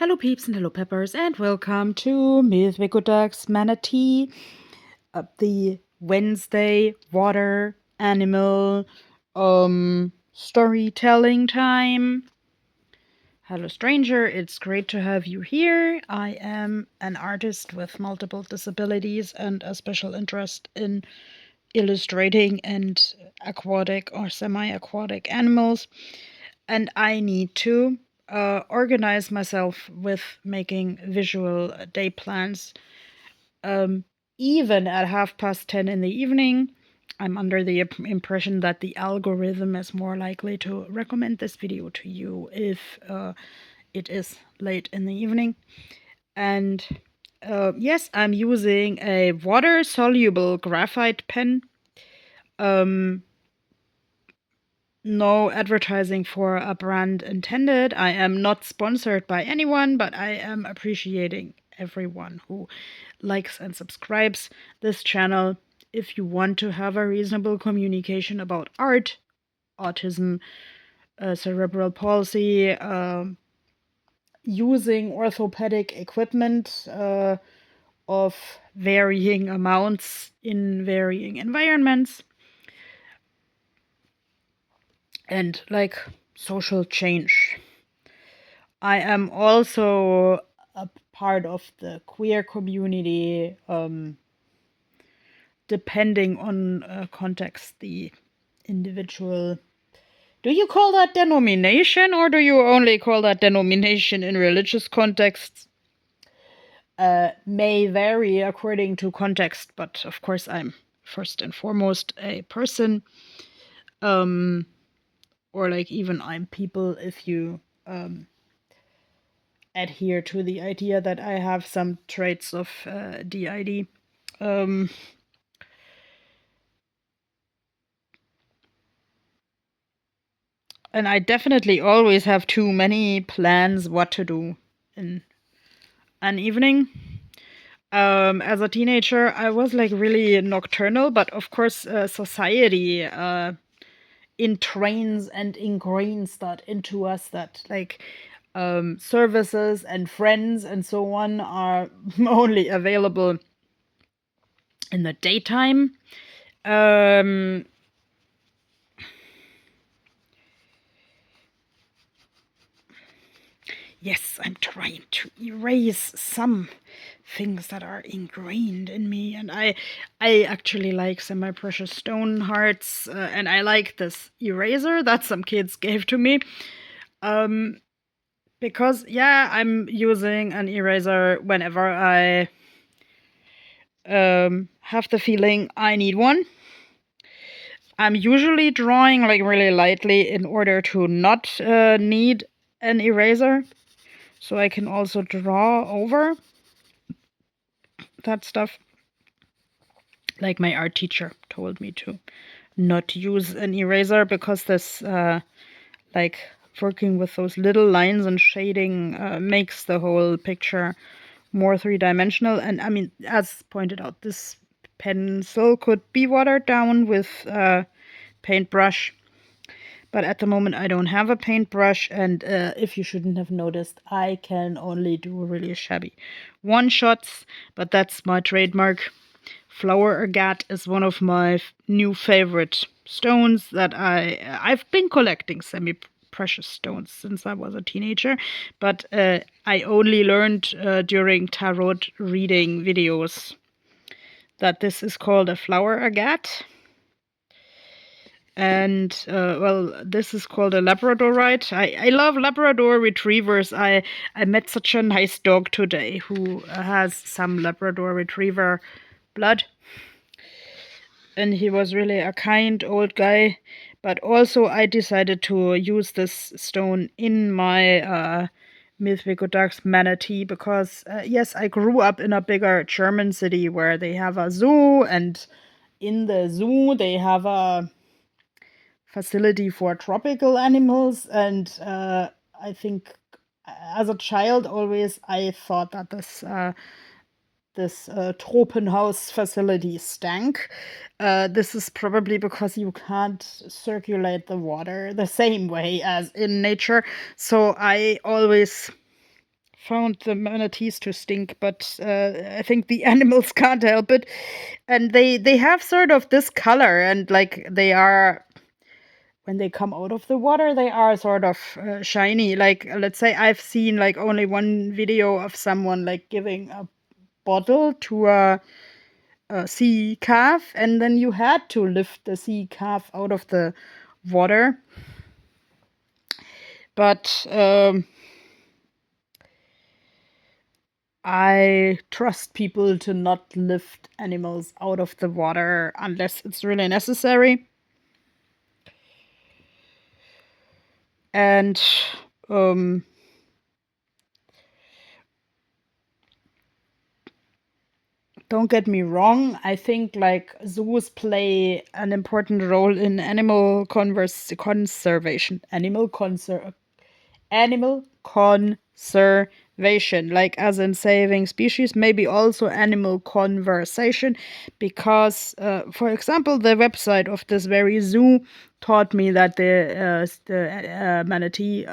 Hello peeps and hello peppers and welcome to Miðvikudags Manatee, the Wednesday water animal storytelling time. Hello stranger, it's great to have you here. I am an artist with multiple disabilities and a special interest in illustrating and aquatic or semi-aquatic animals, and I need to organize myself with making visual day plans. Even at 10:30 in the evening, I'm under the impression that the algorithm is more likely to recommend this video to you if it is late in the evening. And yes, I'm using a water-soluble graphite pen. No advertising for a brand intended. I am not sponsored by anyone, but I am appreciating everyone who likes and subscribes this channel. If you want to have a reasonable communication about art, autism, cerebral palsy, using orthopedic equipment of varying amounts in varying environments, and like social change. I am also a part of the queer community, depending on context, the individual. Do you call that denomination, or do you only call that denomination in religious contexts? May vary according to context, but of course I'm first and foremost a person. Or like even I'm people if you adhere to the idea that I have some traits of DID. And I definitely always have too many plans what to do in an evening. As a teenager, I was like really nocturnal, but of course, society entrains and ingrains that into us that like services and friends and so on are only available in the daytime. Yes, I'm trying to erase some things that are ingrained in me, and I actually like semi-precious stone hearts, and I like this eraser that some kids gave to me, because yeah, I'm using an eraser whenever I have the feeling I need one. I'm usually drawing like really lightly in order to not need an eraser. So I can also draw over that stuff. Like my art teacher told me to not use an eraser because this, like working with those little lines and shading makes the whole picture more three-dimensional. And I mean, as pointed out, this pencil could be watered down with paintbrush. But at the moment, I don't have a paintbrush, and if you shouldn't have noticed, I can only do really shabby one-shots, but that's my trademark. Flower agate is one of my new favorite stones that I've been collecting semi-precious stones since I was a teenager, but I only learned during tarot reading videos that this is called a flower agate. And well, this is called a Labradorite. I love Labrador retrievers. I met such a nice dog today who has some Labrador retriever blood, and he was really a kind old guy. But also I decided to use this stone in my Miðvikudags Manatee because yes, I grew up in a bigger German city where they have a zoo, and in the zoo they have a facility for tropical animals, and I think as a child always I thought that this Tropenhaus facility stank. This is probably because you can't circulate the water the same way as in nature, so I always found the manatees to stink, but I think the animals can't help it. And they have sort of this color, and like they are, when they come out of the water, they are sort of shiny. Like, let's say I've seen like only one video of someone like giving a bottle to a sea calf, and then you had to lift the sea calf out of the water. But I trust people to not lift animals out of the water unless it's really necessary. And don't get me wrong, I think like zoos play an important role in animal conservation. Animal conservation, like as in saving species, maybe also animal conversation, because for example, the website of this very zoo taught me that the manatee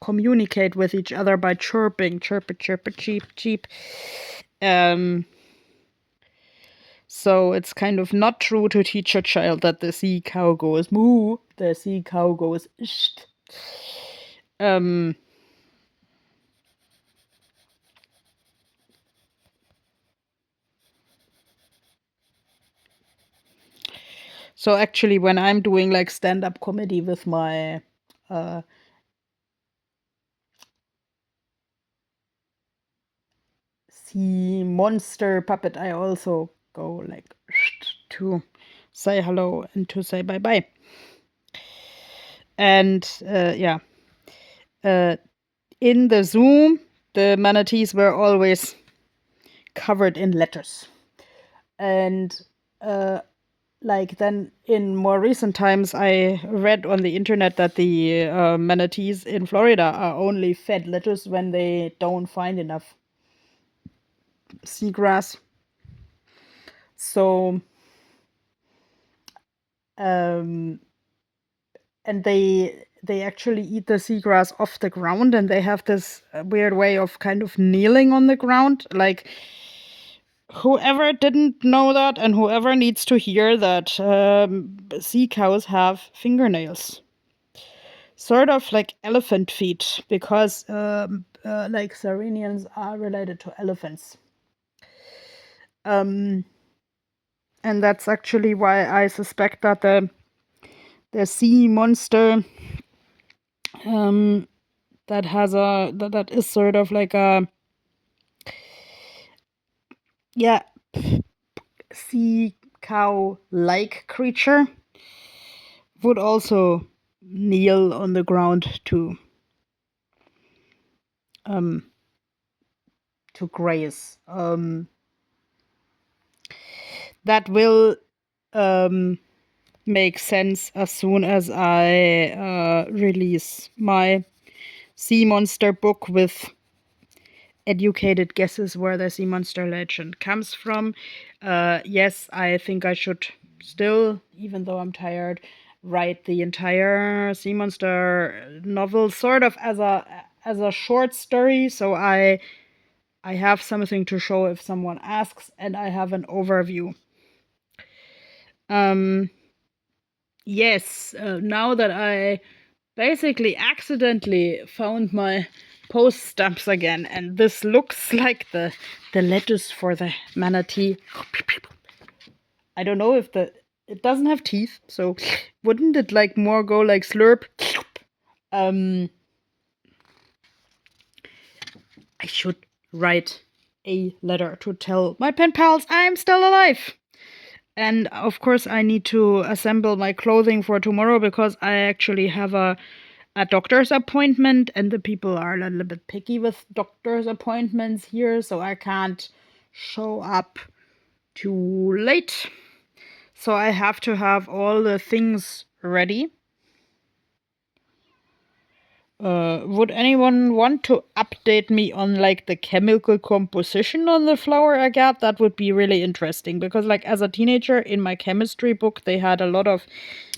communicate with each other by chirping, chirp, chirp, cheep, cheep. So it's kind of not true to teach a child that the sea cow goes moo, the sea cow goes sht. So actually, when I'm doing like stand-up comedy with my sea monster puppet, I also go like to say hello and to say bye-bye. And in the zoo, the manatees were always covered in letters. And like then in more recent times, I read on the internet that the manatees in Florida are only fed lettuce when they don't find enough seagrass. So, and they actually eat the seagrass off the ground, and they have this weird way of kind of kneeling on the ground, like. Whoever didn't know that, and whoever needs to hear that, sea cows have fingernails. Sort of like elephant feet, because like Sirenians are related to elephants. And that's actually why I suspect that the sea monster that is sort of like a sea cow like creature would also kneel on the ground to graze. That will make sense as soon as I release my sea monster book with educated guesses where the sea monster legend comes from. Yes, I think I should still, even though I'm tired, write the entire sea monster novel sort of as a short story, so I have something to show if someone asks, and I have an overview. Yes, now that I basically accidentally found my post stamps again, and this looks like the lettuce for the manatee. I don't know if it doesn't have teeth, so wouldn't it like more go like slurp? I should write a letter to tell my pen pals I'm still alive. And of course, I need to assemble my clothing for tomorrow because I actually have a doctor's appointment, and the people are a little bit picky with doctor's appointments here, so I can't show up too late. So I have to have all the things ready. Would anyone want to update me on like the chemical composition on the flower agate? That would be really interesting, because like as a teenager in my chemistry book, they had a lot of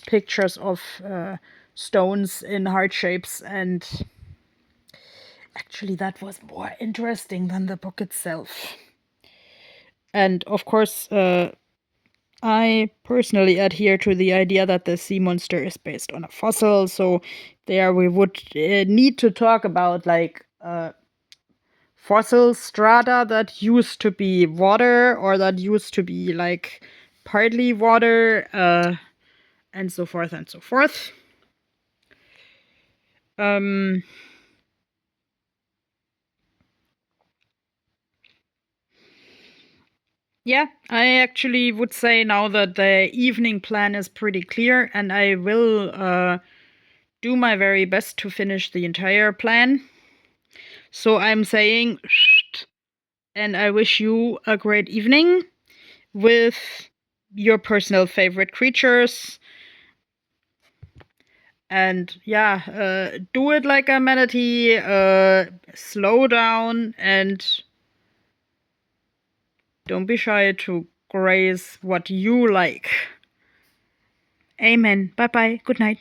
pictures of stones in heart shapes, and actually actually, that was more interesting than the book itself. And of course, I personally adhere to the idea that the sea monster is based on a fossil. So there we would need to talk about like fossil strata that used to be water or that used to be like partly water, and so forth and so forth. Yeah, I actually would say now that the evening plan is pretty clear, and I will do my very best to finish the entire plan. So I'm saying, and I wish you a great evening with your personal favorite creatures. And yeah, do it like a manatee, slow down, and don't be shy to graze what you like. Amen. Bye bye. Good night.